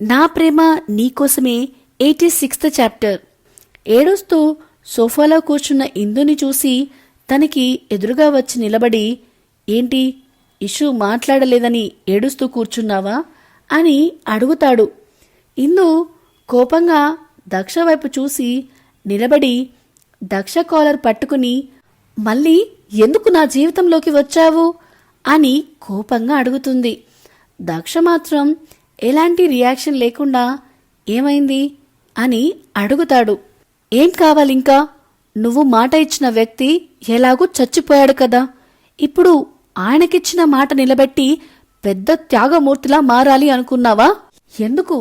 నా ప్రేమ నీకోసమే 86th chapter. ఏడుస్తూ సోఫాలో కూర్చున్న ఇందుని చూసి తనకి ఎదురుగా వచ్చి నిలబడి, ఏంటి ఇషు మాట్లాడలేదని ఏడుస్తూ కూర్చున్నావా అని అడుగుతాడు. ఇందు కోపంగా దక్ష వైపు చూసి నిలబడి దక్ష కాలర్ పట్టుకుని, మళ్ళీ ఎందుకు నా జీవితంలోకి వచ్చావు అని కోపంగా అడుగుతుంది. దక్ష మాత్రం ఎలాంటి రియాక్షన్ లేకుండా ఏమైంది అని అడుగుతాడు. ఏం కావాలింకా? నువ్వు మాట ఇచ్చిన వ్యక్తి ఎలాగూ చచ్చిపోయాడు కదా, ఇప్పుడు ఆయనకిచ్చిన మాట నిలబెట్టి పెద్ద త్యాగమూర్తిలా మారాలి అనుకున్నావా? ఎందుకు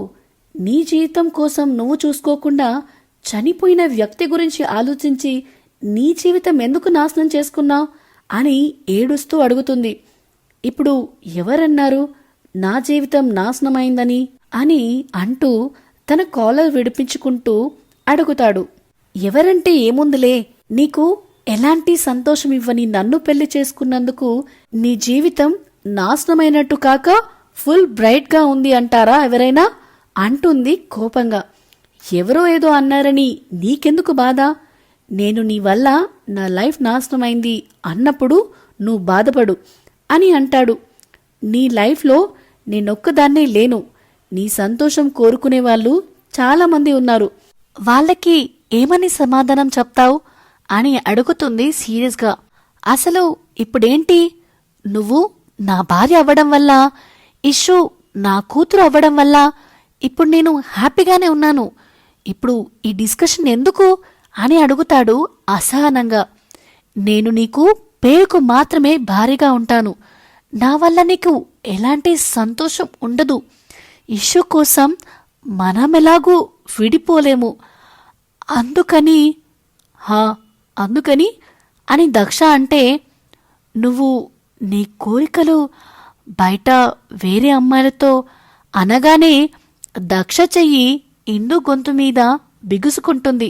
నీ జీవితం కోసం నువ్వు చూసుకోకుండా చనిపోయిన వ్యక్తి గురించి ఆలోచించి నీ జీవితం ఎందుకు నాశనం చేసుకున్నావు అని ఏడుస్తూ అడుగుతుంది. ఇప్పుడు ఎవరన్నారు నా జీవితం నాశనమైందని అని అంటూ తన కాలర్ విడిపించుకుంటూ అడుగుతాడు. ఎవరంటే ఏముందిలే, నీకు ఎలాంటి సంతోషం ఇవ్వని నన్ను పెళ్లి చేసుకున్నందుకు నీ జీవితం నాశనమైనట్టు కాక ఫుల్ బ్రైట్ గా ఉంది అంటారా ఎవరైనా అంటుంది కోపంగా. ఎవరో ఏదో అన్నారని నీకెందుకు బాధ? నేను నీ వల్ల నా లైఫ్ నాశనమైంది అన్నప్పుడు నువ్వు బాధపడు అని అంటాడు. నీ లైఫ్లో నేనొక్కదాన్నే లేను, నీ సంతోషం కోరుకునే వాళ్ళు చాలామంది ఉన్నారు, వాళ్ళకి ఏమని సమాధానం చెప్తావు అని అడుగుతుంది సీరియస్గా. అసలు ఇప్పుడేంటి, నువ్వు నా భార్య అవ్వడం వల్ల, ఇషు నా కూతురు అవ్వడం వల్ల ఇప్పుడు నేను హ్యాపీగానే ఉన్నాను, ఇప్పుడు ఈ డిస్కషన్ ఎందుకు అని అడుగుతాడు అసహనంగా. నేను నీకు పేరుకు మాత్రమే భారీగా ఉంటాను, నా వల్ల నీకు ఎలాంటి సంతోషం ఉండదు, ఇష్యూ కోసం మనమెలాగూ విడిపోలేము, అందుకని అని దక్ష అంటే, నువ్వు నీ కోరికలు బయట వేరే అమ్మాయిలతో అనగానే దక్ష చెయ్యి ఇందు గొంతు మీద బిగుసుకుంటుంది.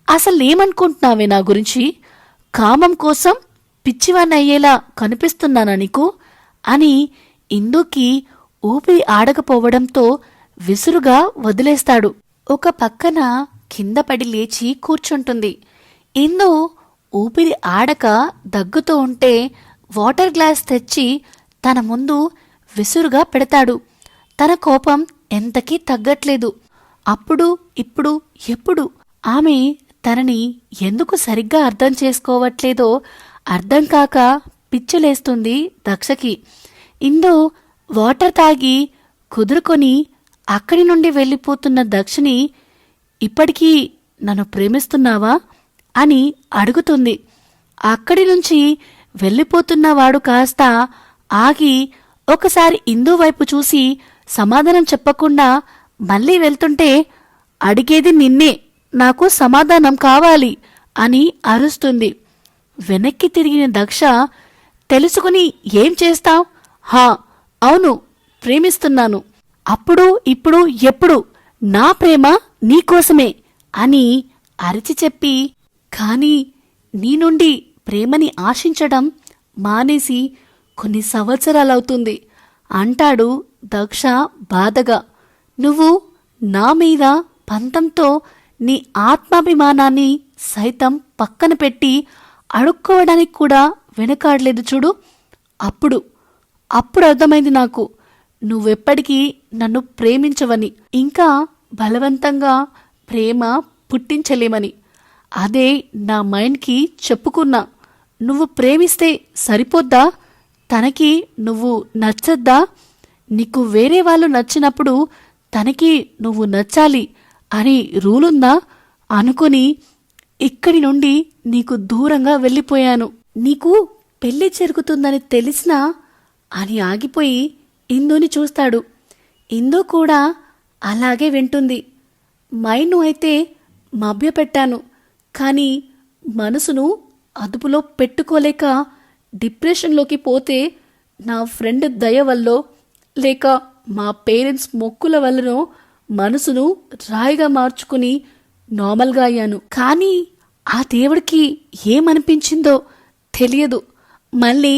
అసలేమనుకుంటున్నావే నా గురించి? కామం కోసం పిచ్చివాణ్ణి అయ్యేలా కనిపిస్తున్నానా నీకు అని ఇందుకి ఊపిరి ఆడకపోవడంతో విసురుగా వదిలేస్తాడు. ఒక పక్కన కింద పడి లేచి కూర్చుంటుంది. ఇందు ఊపిరి ఆడక దగ్గుతూ ఉంటే వాటర్ గ్లాస్ తెచ్చి తన ముందు విసురుగా పెడతాడు. తన కోపం ఎంతకీ తగ్గట్లేదు. అప్పుడు ఇప్పుడు ఎప్పుడు ఆమె తనని ఎందుకు సరిగ్గా అర్థం చేసుకోవట్లేదో అర్థం కాక పిచ్చులేస్తుంది దక్షకి. ఇందు వాటర్ తాగి కుదురుకొని అక్కడి నుండి వెళ్ళిపోతున్న దక్షని, ఇప్పటికీ నన్ను ప్రేమిస్తున్నావా అని అడుగుతుంది. అక్కడి నుంచి వెళ్ళిపోతున్నవాడు కాస్త ఆగి ఒకసారి ఇందు వైపు చూసి సమాధానం చెప్పకుండా మళ్ళీ వెళ్తుంటే, అడిగేది నిన్నే, నాకు సమాధానం కావాలి అని అరుస్తుంది. వెనక్కి తిరిగిన దక్ష, తెలుసుకుని ఏం చేస్తావ్? అవును, ప్రేమిస్తున్నాను, అప్పుడు ఇప్పుడు ఎప్పుడు నా ప్రేమ నీకోసమే అని అరిచి చెప్పి, కానీ నీ నుండి ప్రేమని ఆశించడం మానేసి కొన్ని సంవత్సరాలవుతుంది అంటాడు దక్ష బాధగా. నువ్వు నా మీద పంతంతో నీ ఆత్మాభిమానాన్ని సైతం పక్కన పెట్టి అడుక్కోవడానికి కూడా వెనకాడలేదు చూడు. అప్పుడు అర్థమైంది నాకు, నువ్వెప్పటికీ నన్ను ప్రేమించవని, ఇంకా బలవంతంగా ప్రేమ పుట్టించలేమని. అదే నా మైండ్కి చెప్పుకున్నా. నువ్వు ప్రేమిస్తే సరిపోద్దా? తనకి నువ్వు నచ్చద్దా? నీకు వేరే వాళ్ళు నచ్చినప్పుడు తనకి నువ్వు నచ్చాలి అని రూలుందా అనుకుని ఇక్కడి నుండి నీకు దూరంగా వెళ్ళిపోయాను. నీకు పెళ్లి జరుగుతుందని తెలిసినా అని ఆగిపోయి ఇందుని చూస్తాడు. ఇందు కూడా అలాగే వింటుంది. మైండ్ను అయితే మభ్యపెట్టాను, కానీ మనసును అదుపులో పెట్టుకోలేక డిప్రెషన్లోకి పోతే నా ఫ్రెండ్ దయ వల్లో లేక మా పేరెంట్స్ మొక్కుల వల్లనో మనసును రాయిగా మార్చుకుని నార్మల్గా అయ్యాను. కానీ ఆ దేవుడికి ఏమనిపించిందో తెలియదు, మళ్ళీ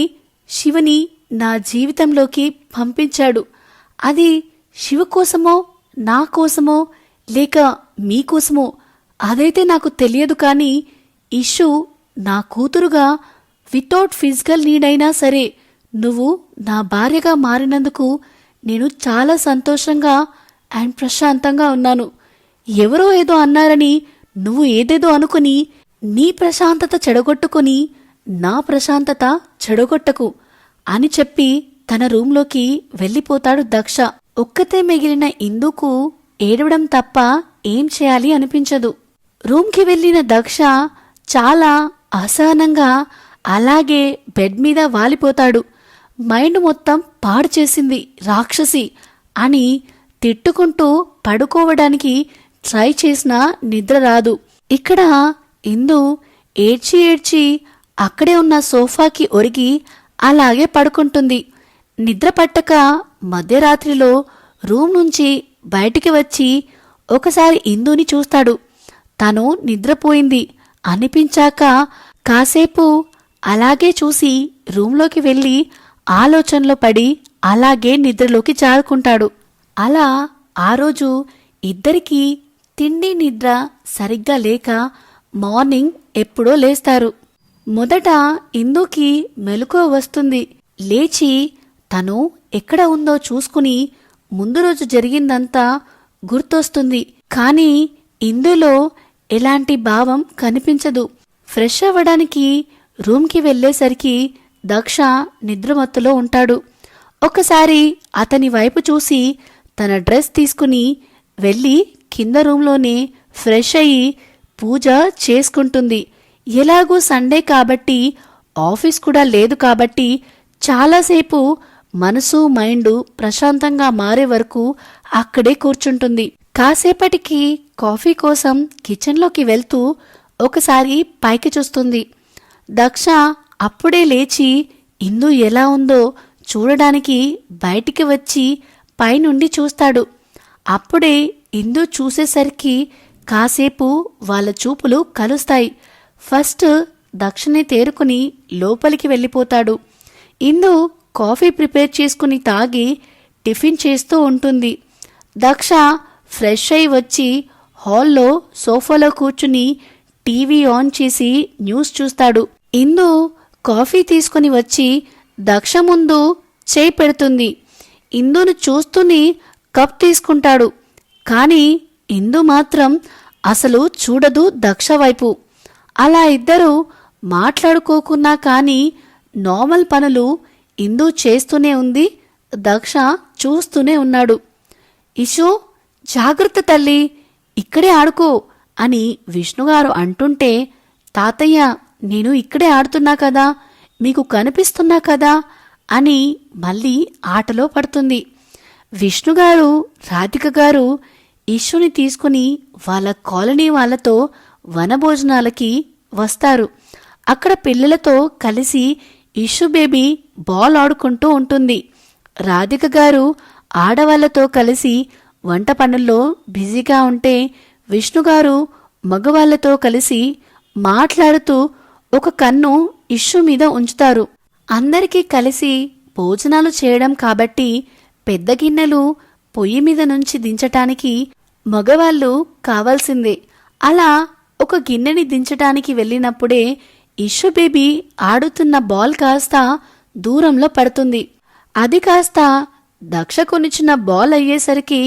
శివని నా జీవితంలోకి పంపించాడు. అది శివ కోసమో నా కోసమో లేక మీకోసమో అదైతే నాకు తెలియదు, కానీ ఇష్యూ నా కూతురుగా వితౌట్ ఫిజికల్ నీడ్ అయినా సరే నువ్వు నా భార్యగా మారినందుకు నేను చాలా సంతోషంగా అండ్ ప్రశాంతంగా ఉన్నాను. ఎవరో ఏదో అన్నారని నువ్వు ఏదేదో అనుకుని నీ ప్రశాంతత చెడగొట్టుకుని నా ప్రశాంతత చెడగొట్టకు అని చెప్పి తన రూంలోకి వెళ్ళిపోతాడు దక్ష. ఒక్కతే మిగిలిన ఇందుకు ఏడవడం తప్ప ఏం చేయాలి అనిపించదు. రూమ్కి వెళ్ళిన దక్ష చాలా అసహనంగా అలాగే బెడ్ మీద వాలిపోతాడు. మైండ్ మొత్తం పాడు చేసింది రాక్షసి అని తిట్టుకుంటూ పడుకోవడానికి ట్రై చేసినా నిద్ర రాదు. ఇక్కడ ఇందు ఏడ్చి ఏడ్చి అక్కడే ఉన్న సోఫాకి ఒరిగి అలాగే పడుకుంటుంది. నిద్ర పట్టక మధ్యరాత్రిలో రూమ్ నుంచి బయటికి వచ్చి ఒకసారి ఇందుని చూస్తాడు. తను నిద్రపోయింది అనిపించాక కాసేపు అలాగే చూసి రూంలోకి వెళ్ళి ఆలోచనలో పడి అలాగే నిద్రలోకి జారుకుంటాడు. అలా ఆ రోజు ఇద్దరికీ తిండి నిద్ర సరిగ్గా లేక మార్నింగ్ ఎప్పుడో లేస్తారు. మొదట ఇందుకి మెలకువ వస్తుంది. లేచి తను ఎక్కడ ఉందో చూసుకుని ముందు రోజు జరిగిందంతా గుర్తొస్తుంది. కానీ ఇందులో ఎలాంటి భావం కనిపించదు. ఫ్రెష్ అవ్వడానికి రూమ్కి వెళ్ళేసరికి దక్ష నిద్రమత్తులో ఉంటాడు. ఒకసారి అతని వైపు చూసి తన డ్రెస్ తీసుకుని వెళ్ళి కింద రూంలోనే ఫ్రెష్ అయ్యి పూజ చేసుకుంటుంది. ఎలాగూ సండే కాబట్టి ఆఫీస్ కూడా లేదు కాబట్టి చాలాసేపు మనసు మైండు ప్రశాంతంగా మారే వరకు అక్కడే కూర్చుంటుంది. కాసేపటికి కాఫీ కోసం కిచెన్లోకి వెళ్తూ ఒకసారి పైకి చూస్తుంది. దక్ష అప్పుడే లేచి ఇందు ఎలా ఉందో చూడడానికి బయటికి వచ్చి పైనుండి చూస్తాడు. అప్పుడే ఇందు చూసేసరికి కాసేపు వాళ్ళ చూపులు కలుస్తాయి. ఫస్ట్ దక్షనే తేరుకుని లోపలికి వెళ్ళిపోతాడు. ఇందు కాఫీ ప్రిపేర్ చేసుకుని తాగి టిఫిన్ చేస్తూ ఉంటుంది. దక్ష ఫ్రెష్ అయి వచ్చి హాల్లో సోఫాలో కూర్చుని టీవీ ఆన్ చేసి న్యూస్ చూస్తాడు. ఇందు కాఫీ తీసుకుని వచ్చి దక్ష ముందు చేయి పెడుతుంది. ఇందును చూస్తూనే కప్ తీసుకుంటాడు. కానీ ఇందు మాత్రం అసలు చూడదు దక్ష వైపు. అలా ఇద్దరు మాట్లాడుకోకున్నా కానీ నార్మల్ పనులు ఇందు చేస్తూనే ఉంది, దక్ష చూస్తూనే ఉన్నాడు. ఇషు జాగ్రత్త తల్లి, ఇక్కడే ఆడుకో అని విష్ణుగారు అంటుంటే, తాతయ్య నేను ఇక్కడే ఆడుతున్నా కదా, మీకు కనిపిస్తున్నా కదా అని మళ్ళీ ఆటలో పడుతుంది. విష్ణుగారు రాధిక గారు ఇష్యుని తీసుకుని వాళ్ళ కాలనీ వాళ్ళతో వనభోజనాలకి వస్తారు. అక్కడ పిల్లలతో కలిసి ఇష్యు బేబీ బాల్ ఆడుకుంటూ ఉంటుంది. రాధిక గారు ఆడవాళ్లతో కలిసి వంట పనుల్లో బిజీగా ఉంటే విష్ణుగారు మగవాళ్లతో కలిసి మాట్లాడుతూ ఒక కన్ను ఇష్యు మీద ఉంచుతారు. అందరికీ కలిసి భోజనాలు చేయడం కాబట్టి పెద్ద గిన్నెలు పొయ్యి మీద నుంచి దించటానికి మగవాళ్ళు కావాల్సిందే. అలా ఒక గిన్నెని దించటానికి వెళ్ళినప్పుడే ఇష్యు బేబీ ఆడుతున్న బాల్ కాస్త దూరంలో పడుతుంది. అది కాస్త దక్ష కొనిచ్చిన బాల్ అయ్యేసరికి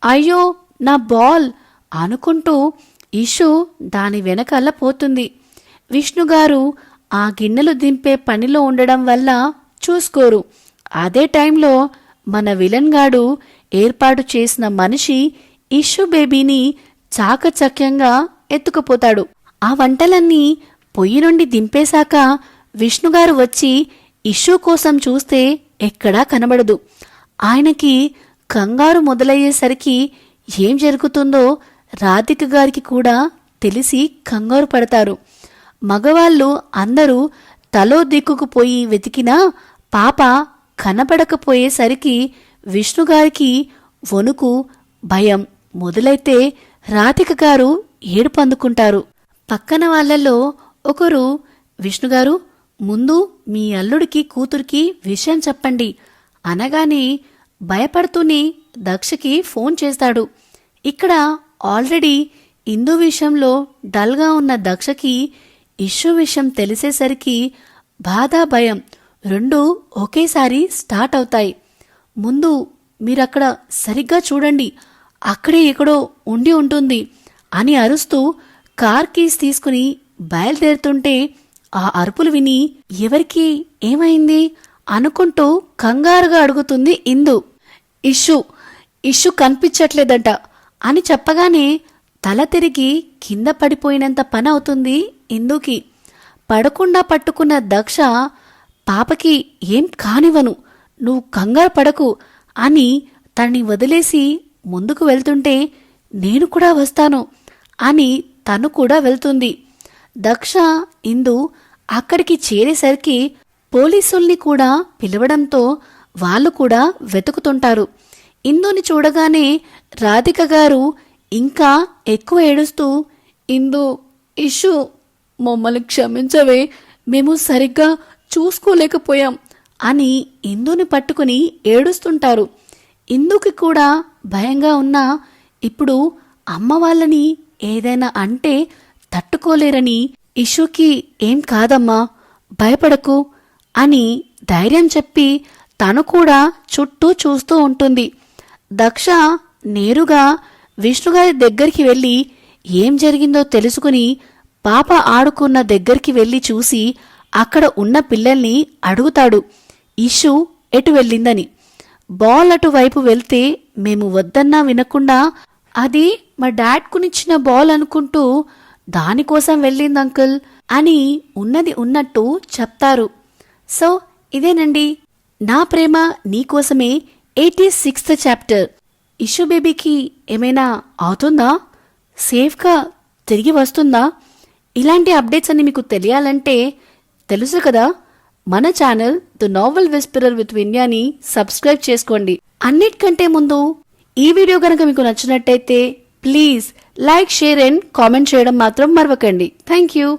అయ్యో నా బాల్ అనుకుంటూ ఇష్యు దాని వెనకాల పోతుంది. విష్ణుగారు ఆ గిన్నెలు దింపే పనిలో ఉండడం వల్ల చూసుకోరు. అదే టైంలో మన విలన్ గాడు ఏర్పాటు చేసిన మనిషి ఇష్యు బేబీని చాకచక్యంగా ఎత్తుకుపోతాడు. ఆ వంటలన్నీ పొయ్యి నుండి దింపేశాక విష్ణుగారు వచ్చి ఇష్యూ కోసం చూస్తే ఎక్కడా కనబడదు. ఆయనకి కంగారు మొదలయ్యేసరికి ఏం జరుగుతుందో రాధిక గారికి కూడా తెలిసి కంగారు పడతారు. మగవాళ్ళు అందరూ తలో దిక్కుకు పోయి వెతికినా పాప కనపడకపోయేసరికి విష్ణుగారికి వణుకు భయం మొదలైతే రాధిక గారు ఏడుపు అందుకుంటారు. పక్కన వాళ్లలో ఒకరు, విష్ణుగారు ముందు మీ అల్లుడికి కూతురికి విషయం చెప్పండి అనగానే భయపడుతూనే దక్షకి ఫోన్ చేస్తాడు. ఇక్కడ ఆల్రెడీ ఇందు విషయంలో డల్గా ఉన్న దక్షకి ఇష్యూ విషయం తెలిసేసరికి బాధ భయం రెండూ ఒకేసారి స్టార్ట్ అవుతాయి. ముందు మీరక్కడ సరిగ్గా చూడండి, అక్కడే ఎక్కడో ఉండి ఉంటుంది అని అరుస్తూ కార్ కీస్ తీసుకుని బయలుదేరుతుంటే ఆ అరుపులు విని ఎవరికి ఏమైంది అనుకుంటూ కంగారుగా అడుగుతుంది ఇందు. ఇష్యూ కనిపించట్లేదట అని చెప్పగానే తల తిరిగి కింద పడిపోయినంత పని అవుతుంది ఇందుకి. పడకుండా పట్టుకున్న దక్ష పాపకి ఏం కానివ్వను, నువ్వు కంగారు పడకు అని తనని వదిలేసి ముందుకు వెళ్తుంటే నేను కూడా వస్తాను అని తను కూడా వెళ్తుంది. దక్ష ఇందు అక్కడికి చేరేసరికి పోలీసుల్ని కూడా పిలవడంతో వాళ్ళు కూడా వెతుకుతుంటారు. ఇందుని చూడగానే రాధిక గారు ఇంకా ఎక్కువ ఏడుస్తూ, ఇందు ఇష్యూ మమ్మల్ని క్షమించవే, మేము సరిగ్గా చూసుకోలేకపోయాం అని ఇందుని పట్టుకుని ఏడుస్తుంటారు. ఇందుకి కూడా భయంగా ఉన్నా ఇప్పుడు అమ్మ వాళ్ళని ఏదైనా అంటే తట్టుకోలేరని ఇష్యూకి ఏం కాదమ్మా భయపడకు అని ధైర్యం చెప్పి తను కూడా చుట్టూ చూస్తూ ఉంటుంది. దక్ష నేరుగా విష్ణుగారి దగ్గరికి వెళ్ళి ఏం జరిగిందో తెలుసుకుని పాప ఆడుకున్న దగ్గరికి వెళ్ళి చూసి అక్కడ ఉన్న పిల్లల్ని అడుగుతాడు ఇష్యూ ఎటు వెళ్ళిందని. బాల్ అటువైపు వెళ్తే మేము వద్దన్నా వినకుండా అది మా డాడ్ కునిచ్చిన బాల్ అనుకుంటూ దానికోసం వెళ్ళింది అంకుల్ అని ఉన్నది ఉన్నట్టు చెప్తారు. సో ఇదేనండి నా ప్రేమ నీకోసమే 86th చాప్టర్. ఇష్యూ బేబీకి ఏమైనా అవుతుందా, సేఫ్గా తిరిగి వస్తుందా? ఇలాంటి అప్డేట్స్ అన్ని మీకు తెలియాలంటే తెలుసు కదా, మన channel the novel whisperer with విన్యాని సబ్స్క్రైబ్ చేసుకోండి. అన్నిటికంటే ముందు ఈ వీడియో కనుక మీకు నచ్చినట్టయితే please like, share and comment చేయడం మాత్రం మరవకండి. Thank you.